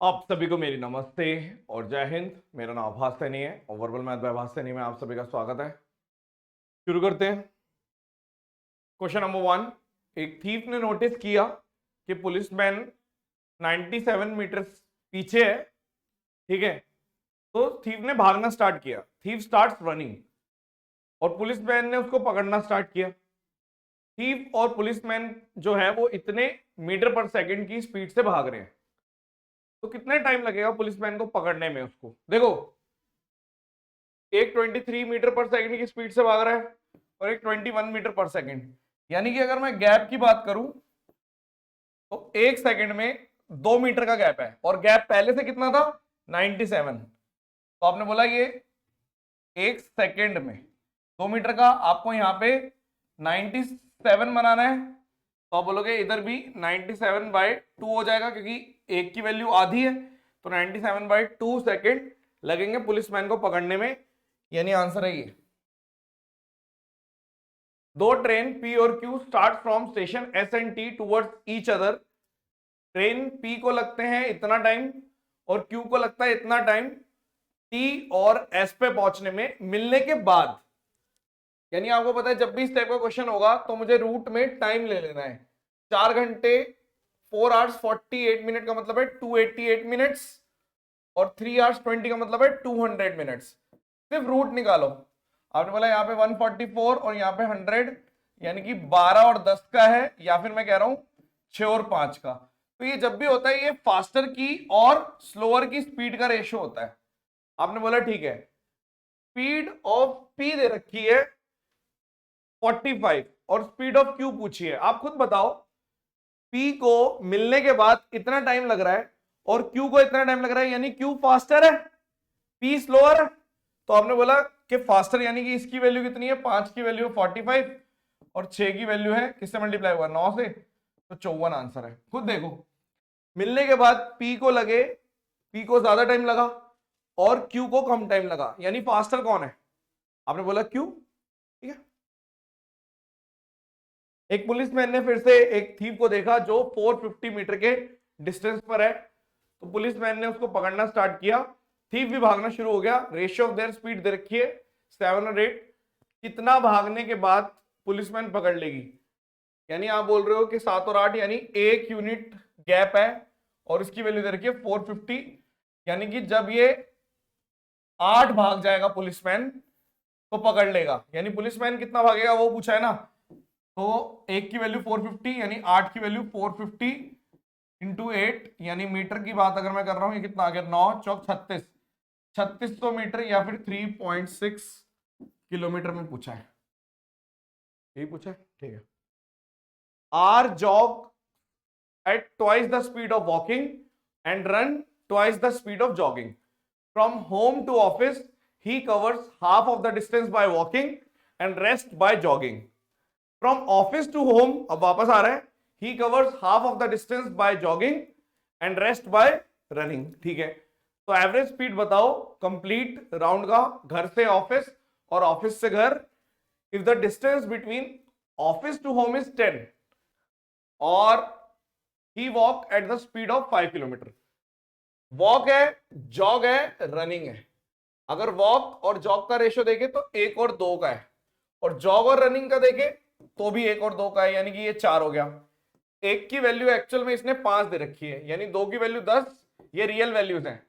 आप सभी को मेरी नमस्ते और जय हिंद। मेरा नाम आभास सैनी है और वर्बल मैथ बाय आभास सैनी में आप सभी का स्वागत है। शुरू करते हैं। Question number 1। एक थीफ ने नोटिस किया कि पुलिसमैन 97 मीटर पीछे है। ठीक है, तो थीफ ने भागना स्टार्ट किया। थीफ स्टार्ट्स रनिंग और पुलिसमैन ने उसको पकड़ना स्टार्ट किया। थीफ और पुलिसमैन जो है वो इतने मीटर पर सेकंड की स्पीड से भाग रहे हैं, तो कितने टाइम लगेगा पुलिसमैन को पकड़ने में? उसको देखो, एक 23 मीटर पर सेकंड की स्पीड से भाग रहा है और एक 21 मीटर पर सेकंड। यानी कि अगर मैं गैप की बात करूं तो एक सेकंड में 2 मीटर का गैप है और गैप पहले से कितना था? 97। तो आपने बोला ये एक सेकंड में 2 मीटर का, आपको यहां पे 97 बनाना है। तो आप बोलोगे इधर भी 97/2 हो जाएगा क्योंकि एक की वैल्यू आधी है, तो 97/2 सेकंड लगेंगे पुलिसमैन को पकड़ने में। यानी आंसर है ये। दो ट्रेन P और Q start from station S and T towards each other. Train P को लगते हैं इतना टाइम और Q को लगता है इतना टाइम T और S पे पहुंचने में मिलने के बाद। यानी आपको पता है जब भी इस टाइप का क्वेश्चन होगा तो मुझे रूट में टाइम ले लेना है। 4 घंटे 4 आवर्स 48 मिनट का मतलब है 288 मिनट्स और 3 आवर्स 20 का मतलब है 200 मिनट्स। सिर्फ रूट निकालो। आपने बोला यहाँ पे 144 और यहाँ पे 100, यानी कि 12 और 10 का है, या फिर मैं कह रहा हूं 6 और 5 का। तो ये जब भी होता है ये फास्टर की और स्लोअर की स्पीड का रेशियो होता है। आपने बोला ठीक है, स्पीड ऑफ पी दे रखी है 45 और स्पीड ऑफ क्यू पूछी है। आप खुद बताओ, पी को मिलने के बाद इतना टाइम लग रहा है और क्यू को इतना टाइम लग रहा है, यानी क्यू फास्टर है, पी स्लोअर है। तो आपने बोला कि फास्टर यानी कि इसकी वैल्यू कितनी है? 5 की वैल्यू 45 और 6 की वैल्यू है किससे मल्टीप्लाई हुआ? 9 से, तो 54 आंसर है। खुद देखो, मिलने के बाद पी को लगे, पी को ज्यादा टाइम लगा और क्यू को कम टाइम लगा, यानी फास्टर कौन है? आपने बोला क्यू। ठीक है। एक पुलिसमैन ने फिर से एक थीफ को देखा जो 450 मीटर के डिस्टेंस पर है, तो पुलिसमैन ने उसको पकड़ना स्टार्ट किया। थीफ भी भागना शुरू हो गया। रेशियो ऑफ देयर स्पीड दे रखी है 7 और 8। कितना भागने के बाद पुलिसमैन पकड़ लेगी? यानी आप बोल रहे हो कि 7 और 8, यानी 1 यूनिट गैप है और इसकी वैल्यू दे रखी है 450। यानी कि जब ये 8 भाग जाएगा पुलिसमैन तो पकड़ लेगा। यानी पुलिसमैन कितना भागेगा वो पूछा है ना। तो 1 की वैल्यू 450, यानी 8 की वैल्यू 450 इंटू 8, यानी मीटर की बात अगर मैं कर रहा हूं, ये कितना आ गया? 9 चौक 36, 3600 मीटर या फिर 3.6 किलोमीटर में पूछा है। यही पूछा है, ठीक है। R jog at twice the speed of walking and run twice the speed of jogging. From home to office, he covers half of the distance by walking and rest by jogging. From office to home, अब वापस आ रहा है, he covers half of the distance by jogging and rest by running. ठीक है, तो average speed बताओ complete round का, घर से ऑफिस और ऑफिस से घर। If the distance between office to home is 10 और he walk at the speed of 5 kilometre. Walk है, जॉग है, रनिंग है। अगर वॉक और जॉग का रेशियो देखे तो 1 और 2 का है, और जॉग और रनिंग का देखे तो भी 1 और 2 का है, यानी कि ये 4 हो गया। 1 की वैल्यू एक्चुअल में इसने 5 दे रखी है, यानी 2 की वैल्यू 10, ये रियल वैल्यूज हैं,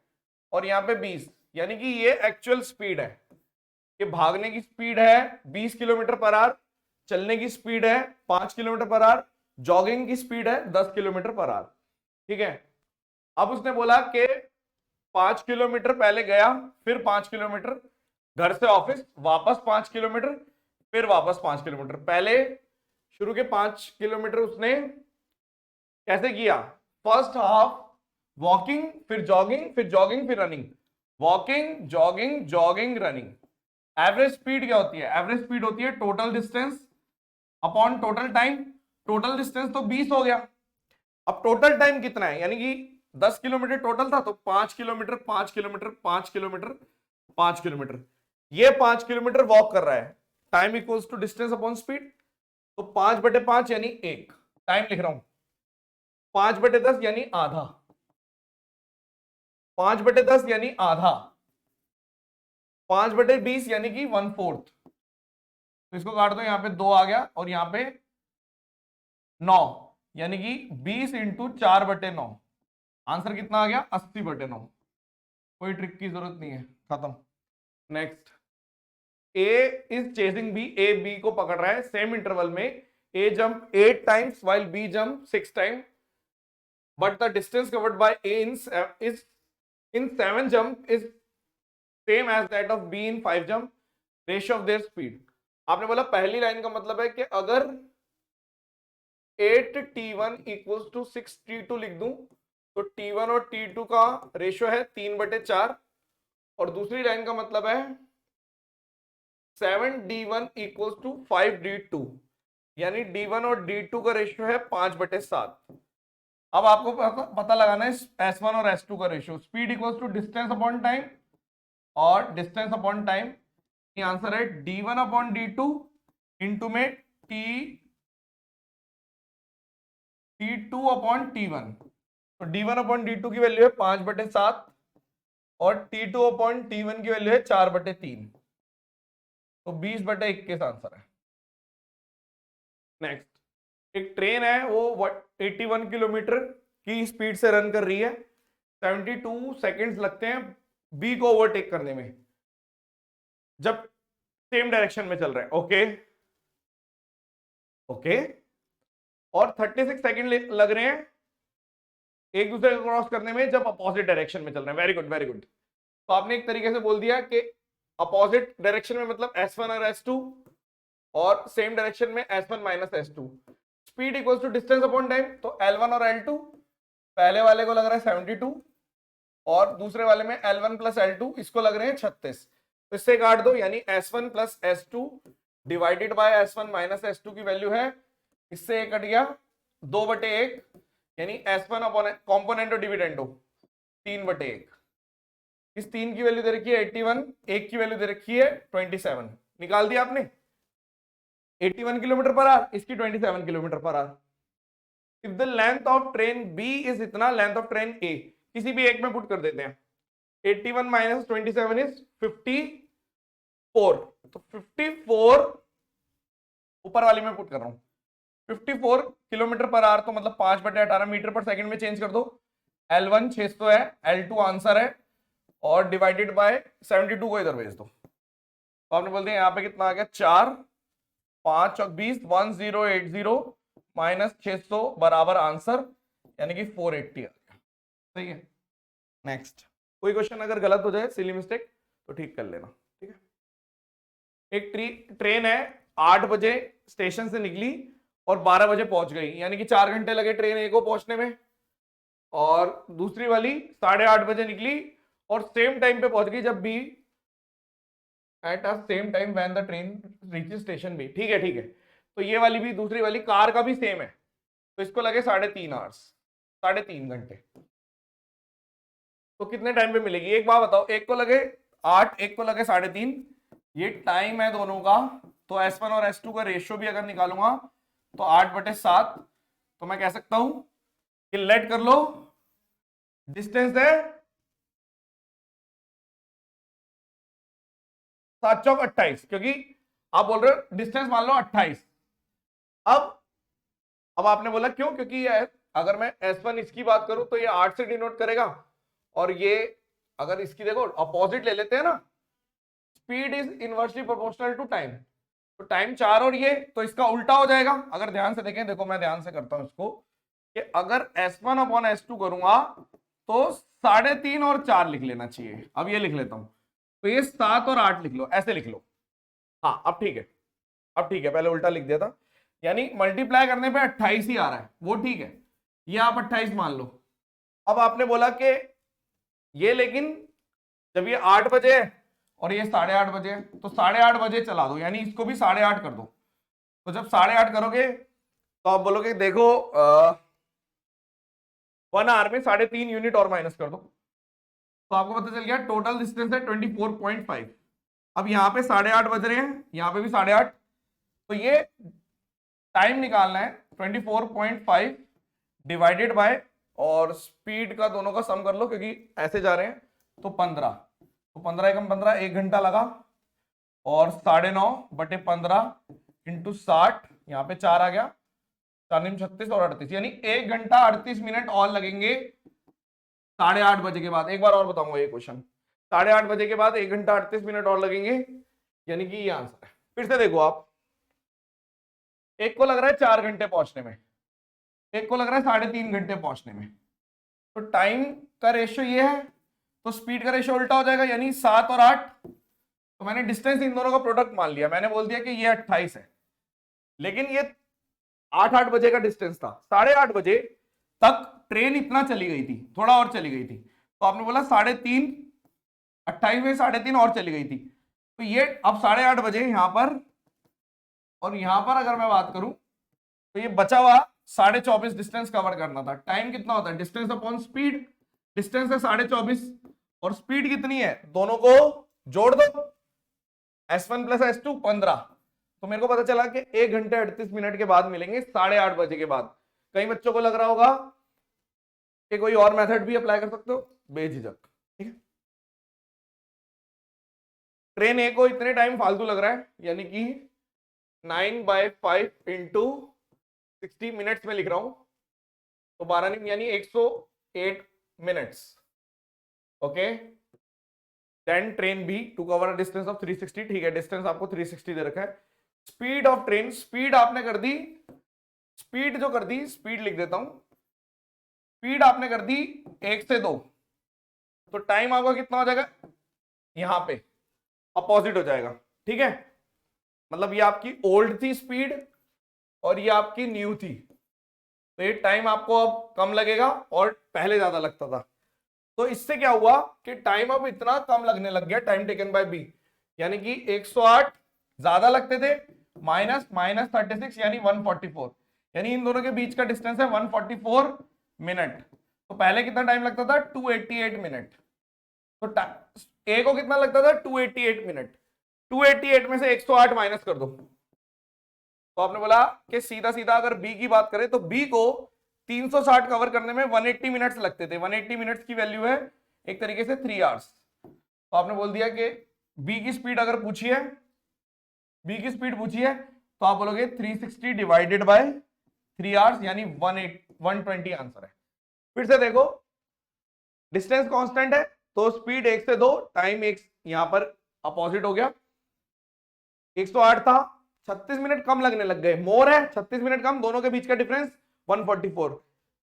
और यहाँ पे 20, यानी कि ये एक्चुअल स्पीड है। कि भागने की स्पीड है 20 किलोमीटर पर आवर, चलने की स्पीड है 5 किलोमीटर पर आवर, जॉगिंग की स्पीड है 10 किलोमीटर पर आवर। ठीक है। अब उसने बोला कि 5 किलोमीटर पहले गया, फिर 5 किलोमीटर घर से ऑफिस, वापस 5 किलोमीटर, फिर वापस 5 किलोमीटर। पहले शुरू के 5 किलोमीटर उसने कैसे किया? फर्स्ट हाफ वॉकिंग, फिर जॉगिंग, फिर जॉगिंग, फिर running. Walking, jogging, jogging, running. Average speed क्या होती है? एवरेज स्पीड होती है total distance upon total time. Total distance तो 20 हो गया, अब टोटल टाइम कितना है? यानी कि 10 किलोमीटर टोटल था, तो 5 किलोमीटर 5 किलोमीटर 5 किलोमीटर 5 किलोमीटर, ये 5 किलोमीटर वॉक कर रहा है। Time equals to distance upon speed, तो 5/5 यानी 1। टाइम लिख रहा हूं, 5/10 यानी आधा। 5/10 यानी आधा, 5/20 यानी कि 1/4। तो इसको काट दो, यहां पे 2 आ गया और यहां पे 9, यानी कि 20 इंटू 4/9। आंसर कितना आ गया? 80/9। कोई ट्रिक की जरूरत नहीं है, खत्म। Next, A is chasing B, A B को पकड़ रहा है सेम इंटरवल में। A jump 8 times while B jump 6 time, but the distance covered by A in 7 jump is same as that of B in 5 jump, ratio of their speed। आपने बोला पहली line का मतलब है कि अगर 8t1 इक्वल्स टू 6t2 लिख दूं तो t1 और t2 का रेशियो है 3/4, और दूसरी लाइन का मतलब है 7d1 इक्वल्स टू 5d2, यानी d1 और d2 का रेशियो है 5/7। अब आपको पता लगाना है S1 और S2 का ratio. Speed equals to distance upon time, और डिस्टेंस अपॉन टाइम ये आंसर है d1 अपॉन d2 इंटू में t2 अपॉन t1। तो d1 अपॉन d2 की वैल्यू है 5/7 और t2 अपॉन t1 की वैल्यू है 4/3, तो 20/21 आंसर है। नेक्स्ट, एक ट्रेन है वो 81 किलोमीटर की स्पीड से रन कर रही है, 72 सेकंड्स लगते हैं बी को ओवरटेक करने में जब सेम डायरेक्शन में चल रहा है। ओके ओके, और 36 सेकंड लग रहे हैं एक दूसरे को क्रॉस करने में जब अपोजिट डायरेक्शन में चल रहे हैं। Very good very good. तो आपने एक तरीके से बोल दिया कि अपोजिट डायरेक्शन में मतलब S1 और S2, और सेम डायरेक्शन में S1 minus S2। Speed equals to distance upon time, तो L1 और L2, पहले वाले को लग रहा है 72 और दूसरे वाले में L1 प्लस L2 इसको लग रहे हैं 36। तो इससे काट दो, यानी S1 plus S2 divided by S1 minus S2 की वैल्यू है, इससे एक कट गया 2/1, यानी S1 अपॉन कॉम्पोनेंटो डिविडेंडो 3/1। इस 3 की वैल्यू दे रखी है 81, एक की वैल्यू दे रखी है 27। निकाल दिया आपने, 81 किलोमीटर पर आवर, इसकी 27 kilometre per hour. If the length of train B is इतना, लेंथ ऑफ ट्रेन ए किसी भी एक में पुट कर देते हैं, 81 माइनस 27 इज 54। तो 54 ऊपर वाली में पुट कर रहा हूं, 54 किलोमीटर पर आवर, तो मतलब 5/18 मीटर पर सेकंड में चेंज कर दो। L1 600 है, L2 आंसर है, और डिवाइडेड बाय 72 को इधर भेज दो। तो आपने बोल दिया यहाँ पे कितना आ गया, 4 5 और 20 1080 माइनस 600 बराबर आंसर, यानी कि 480 आ गया। सही है। नेक्स्ट, कोई क्वेश्चन अगर गलत हो जाए, सिली मिस्टेक, तो ठीक कर लेना, ठीक है। एक ट्रेन है 8 बजे स्टेशन से निकली और 12 बजे पहुंच गई, यानी कि 4 घंटे लगे ट्रेन ए को पहुंचने में, और दूसरी वाली 8:30 बजे निकली और सेम टाइम पे पहुंच गई जब B at a same time when the train reaches station B. ठीक है ठीक है। तो ये वाली भी, दूसरी वाली कार का भी सेम है, तो इसको लगे 3.5 आवर्स, 3.5 घंटे। तो कितने टाइम पे मिलेगी, एक बात बताओ, एक को लगे 8, एक को लगे 3.5, ये टाइम है दोनों का। तो S1 और S2 का रेशियो भी अगर निकालूंगा तो 8/7, तो मैं कह सकता हूं कि लेट कर लो, डिस्टेंस है 7 चौक 28, क्योंकि आप बोल रहे हो डिस्टेंस मान लो 28। अब आपने बोला क्यों, क्योंकि अगर मैं S1 इसकी बात करूं तो ये 8 से डिनोट करेगा, और ये अगर इसकी देखो अपोजिट ले लेते हैं ना, speed is inversely proportional to time, तो टाइम 4 और ये, तो इसका उल्टा हो जाएगा। अगर ध्यान से देखें, देखो मैं ध्यान से करता हूं इसको, कि अगर S1 अपॉन S2 करूंगा तो 3.5 और 4 लिख लेना चाहिए। अब ये लिख लेता हूं, तो ये 7 और 8 लिख लो, ऐसे लिख लो। हाँ अब ठीक है, अब ठीक है, पहले उल्टा लिख दिया था, यानी मल्टीप्लाई करने पे 28 ही आ रहा है, वो ठीक है, ये आप 28 मान लो। अब आपने बोला कि ये, लेकिन जब ये 8 बजे है और ये 8:30 बजे है, तो 8:30 बजे चला दो, यानी इसको भी 8:30 कर दो। तो जब 8:30 करोगे तो आप बोलोगे देखो 1 आवर में 3.5 यूनिट और माइनस कर दो, तो आपको पता चल गया टोटल डिस्टेंस है 24.5। अब यहाँ पे 8:30 बज रहे हैं, यहाँ पे भी 8:30, तो ये टाइम निकालना है 24.5 डिवाइडेड बाय और स्पीड का दोनों का सम कर लो क्योंकि ऐसे जा रहे हैं, तो 15, तो 15 एकम 15, 1 घंटा लगा, और 9.5/15 इंटू 60, यहाँ पे 4 आ गया, 4×36 और 38, यानी 1 घंटा 38 मिनट और लगेंगे 8:30 बजे के बाद। एक बार और बताऊंगा ये क्वेश्चन, 8:30 बजे के बाद 1 घंटा 38 मिनट और लगेंगे, यानी कि ये आंसर है। फिर से देखो आप, एक को लग रहा है 4 घंटे पहुंचने में, एक को लग रहा है 3.5 घंटे पहुंचने में, तो टाइम का रेशियो ये है, तो स्पीड का रेशियो उल्टा हो जाएगा, यानी 7 और 8। तो मैंने डिस्टेंस इन दोनों का प्रोडक्ट मान लिया, मैंने बोल दिया कि ये 28 है, लेकिन ये 8 बजे का डिस्टेंस था, 8:30 बजे तक ट्रेन इतना चली गई थी, थोड़ा और चली गई थी, तो आपने बोला 3:30, 28 में 3:30 और चली गई थी, तो ये अब 8:30 बजे यहां पर, और यहां पर अगर मैं बात करूं तो ये बचा हुआ 24.5 डिस्टेंस कवर करना था। टाइम कितना होता है, डिस्टेंस अपॉन स्पीड, डिस्टेंस है 24.5 और स्पीड कितनी है, दोनों को जोड़ दो, S1 + S2 15, तो मेरे को पता चला कि 1 घंटे 38 मिनट के बाद मिलेंगे, 8:30 बजे के बाद। कई बच्चों को लग रहा होगा कि कोई और मेथड भी अप्लाई कर सकते हो, बेझिझक, ठीक है। ट्रेन ए को इतने टाइम फालतू लग रहा है, यानी कि 9/5 इंटू 60 मिनट्स में लिख रहा हूं, तो 12 यानी 108 minutes, okay. Then train B to cover distance of 360, ठीक है, डिस्टेंस आपको 360 दे रखा है। स्पीड ऑफ ट्रेन, स्पीड आपने कर दी, स्पीड जो कर दी, स्पीड लिख देता हूं, स्पीड आपने कर दी 1 से 2, तो टाइम आपका कितना हो जाएगा, यहां पे अपोजिट हो जाएगा, ठीक है। मतलब ये आपकी ओल्ड थी स्पीड और ये आपकी न्यू थी, तो ये टाइम आपको अब कम लगेगा और पहले ज्यादा लगता था। तो इससे क्या हुआ कि टाइम अब इतना कम लगने लग गया, टाइम टेकन बाय बी, यानी कि 108 ज्यादा लगते थे, माइनस 36 यानी 144, यानी इन दोनों के बीच का डिस्टेंस है 144 मिनट। तो पहले कितना टाइम लगता था, 288 मिनट, तो ए को कितना लगता था, 288 मिनट, 288 में से 108 माइनस कर दो, तो आपने बोला कि सीधा सीधा अगर बी की बात करें तो बी को 360 कवर करने में 180 मिनट्स लगते थे, 180 मिनट्स की वैल्यू है एक तरीके से 3 आवर्स। तो आपने बोल दिया कि बी की स्पीड अगर पूछी है, बी की स्पीड पूछी है, तो आप बोलोगे 360 डिवाइडेड बाय 3 आवर्स, यानी 120 आंसर है। फिर से देखो, डिस्टेंस कांस्टेंट है, तो स्पीड 1 से 2, टाइम 1 यहां पर अपोजिट हो गया, 108 था, 36 मिनट कम लगने लग गए, मोर है 36 मिनट कम, दोनों के बीच का डिफरेंस 144,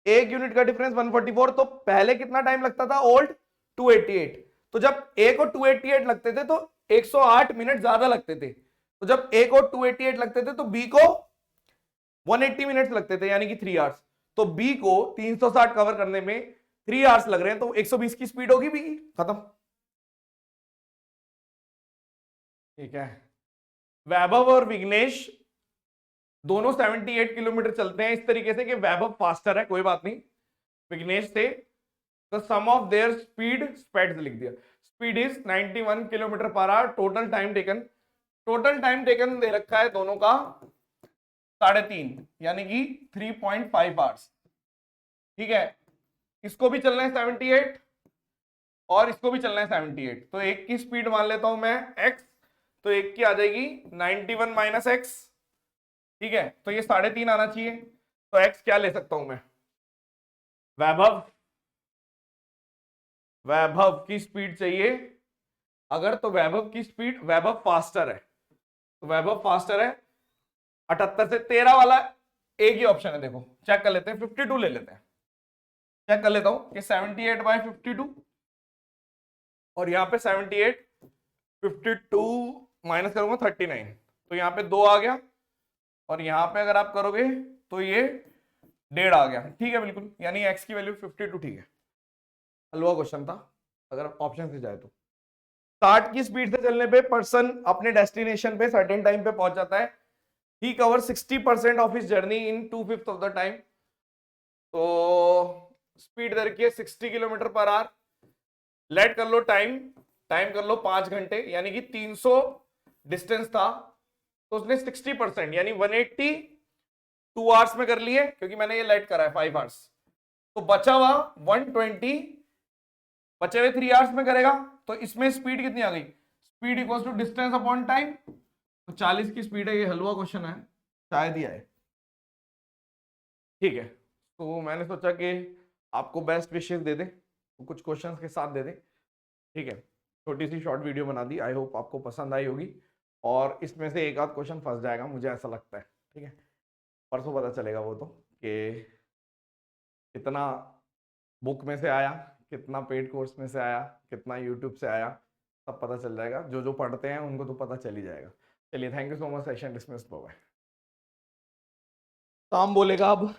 एक यूनिट का डिफरेंस 144, तो पहले कितना टाइम लगता था ओल्ड, 288, तो जब ए को 288 लगते थे तो 108 मिनट ज्यादा लगते थे, तो जब ए को 288 लगते थे तो बी को 180 मिनट्स लगते थे, यानी कि 3 आवर्स। तो बी को 360 कवर करने में 3 आवर्स लग रहे हैं, तो 120 की स्पीड होगी बी की, खत्म, ठीक है। वैभव और विघ्नेश दोनों 78 किलोमीटर चलते हैं, इस तरीके से कि वैभव फास्टर है, कोई बात नहीं, विघ्नेश से the sum of their speed, speeds लिख दिया, speed is 91 kilometre per hour, total time taken, total time taken दे रखा है दोनों का 3.5, यानी कि 3.5 आवर्स, ठीक है। इसको भी चलना है 78 और इसको भी चलना है 78, तो एक की स्पीड मान लेता हूं मैं x, तो एक की आ जाएगी 91 माइनस एक्स, ठीक है, तो ये 3.5 आना चाहिए, तो x क्या ले सकता हूं मैं, वैभव, वैभव की स्पीड चाहिए अगर, तो वैभव की स्पीड, वैभव फास्टर है, तो वैभव फास्टर है 78 से, 13 वाला एक ही ऑप्शन है, देखो चेक कर लेते हैं, 52 ले लेते हैं, चेक कर लेता हूं कि 78/52 और यहां पे 78, 52 माइनस करूंगा 39, तो यहां पे 2 आ गया, और यहां पे अगर आप करोगे तो ये 1.5 आ गया, ठीक है बिल्कुल, यानी x की वैल्यू 52, ठीक है। हलवा क्वेश्चन था अगर ऑप्शन से जाए तो। 60 की स्पीड से चलने पे पर्सन अपने डेस्टिनेशन पे सर्टेन टाइम पे पहुंच जाता है, he cover 60% of his journey in 2/5 of the time, तो स्पीड दे रखी है 60 किलोमीटर पर आवर, लेट कर लो टाइम, टाइम कर लो 5 घंटे, यानी कि 300 डिस्टेंस था, तो उसने 60% यानी 180 2 आवर्स में कर लिए, क्योंकि मैंने ये लेट करा है 5 आवर्स, तो बचा हुआ 120 बचे हुए 3 आवर्स में करेगा, तो इसमें स्पीड कितनी आ गई, speed equals to distance upon time, तो 40 की स्पीड है, ये हलवा क्वेश्चन है शायद ही आए। ठीक है, तो मैंने सोचा कि आपको बेस्ट विशेस दे दे, तो कुछ क्वेश्चंस के साथ दे दे। ठीक है, छोटी सी शॉर्ट वीडियो बना दी, आई होप आपको पसंद आई होगी, और इसमें से एक आध क्वेश्चन फंस जाएगा, मुझे ऐसा लगता है। ठीक है, परसों पता चलेगा वो तो, कि कितना बुक में से आया, कितना पेड कोर्स में से आया, कितना यूट्यूब से आया, सब पता चल जाएगा। जो जो पढ़ते हैं उनको तो पता चल ही जाएगा। चलिए, thank you so much, session dismiss. Bye. काम बोलेगा अब।